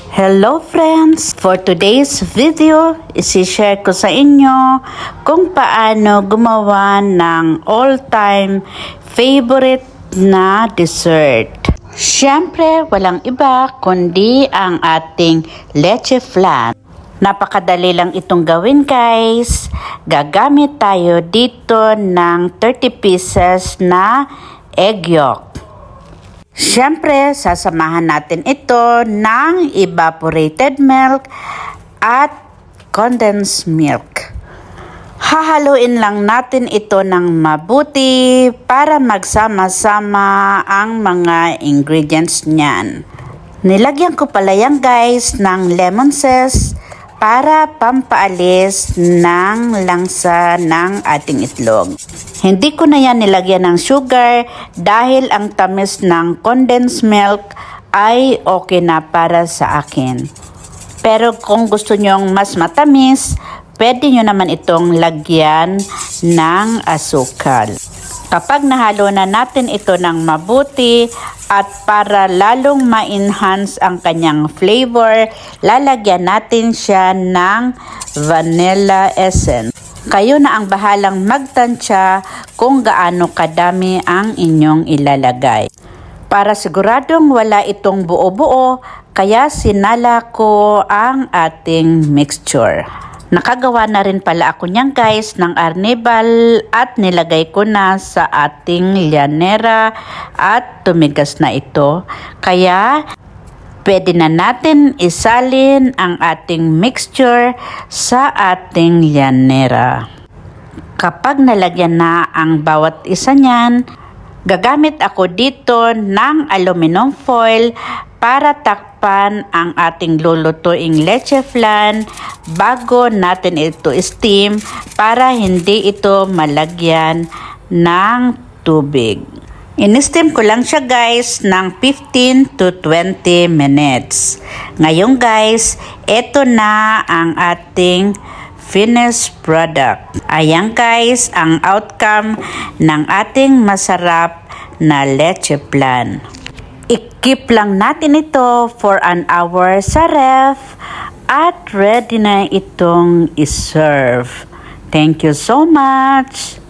Hello friends! For today's video, isi-share ko sa inyo kung paano gumawa ng all-time favorite na dessert. Siyempre, walang iba kundi ang ating leche flan. Napakadali lang itong gawin guys. Gagamit tayo dito ng 30 pieces na egg yolk. Siyempre, sasamahan natin ito ng evaporated milk at condensed milk. Hahaluin lang natin ito ng mabuti para magsama-sama ang mga ingredients niyan. Nilagyan ko pala yan guys ng lemon zest para pampaalis ng langsa ng ating itlog. Hindi ko na yan nilagyan ng sugar dahil ang tamis ng condensed milk ay okay na para sa akin. Pero kung gusto nyong mas matamis, pwede nyo naman itong lagyan ng asukal. Kapag nahalo na natin ito ng mabuti at para lalong ma-enhance ang kanyang flavor, lalagyan natin siya ng vanilla essence. Kayo na ang bahalang magtansya kung gaano kadami ang inyong ilalagay. Para siguradong wala itong buo-buo, kaya sinala ko ang ating mixture. Nakagawa na rin pala ako niyan guys ng arnibal at nilagay ko na sa ating llanera at tumigas na ito. Kaya pwede na natin isalin ang ating mixture sa ating llanera. Kapag nalagyan na ang bawat isa niyan, gagamit ako dito ng aluminum foil para takpan ang ating lulutuing leche flan bago natin ito steam para hindi ito malagyan ng tubig. In-steam ko lang siya guys ng 15 to 20 minutes. Ngayon guys, ito na ang ating finished product. Ayan guys, ang outcome ng ating masarap na leche flan. I-keep lang natin ito for an hour sa ref at ready na itong iserve. Thank you so much!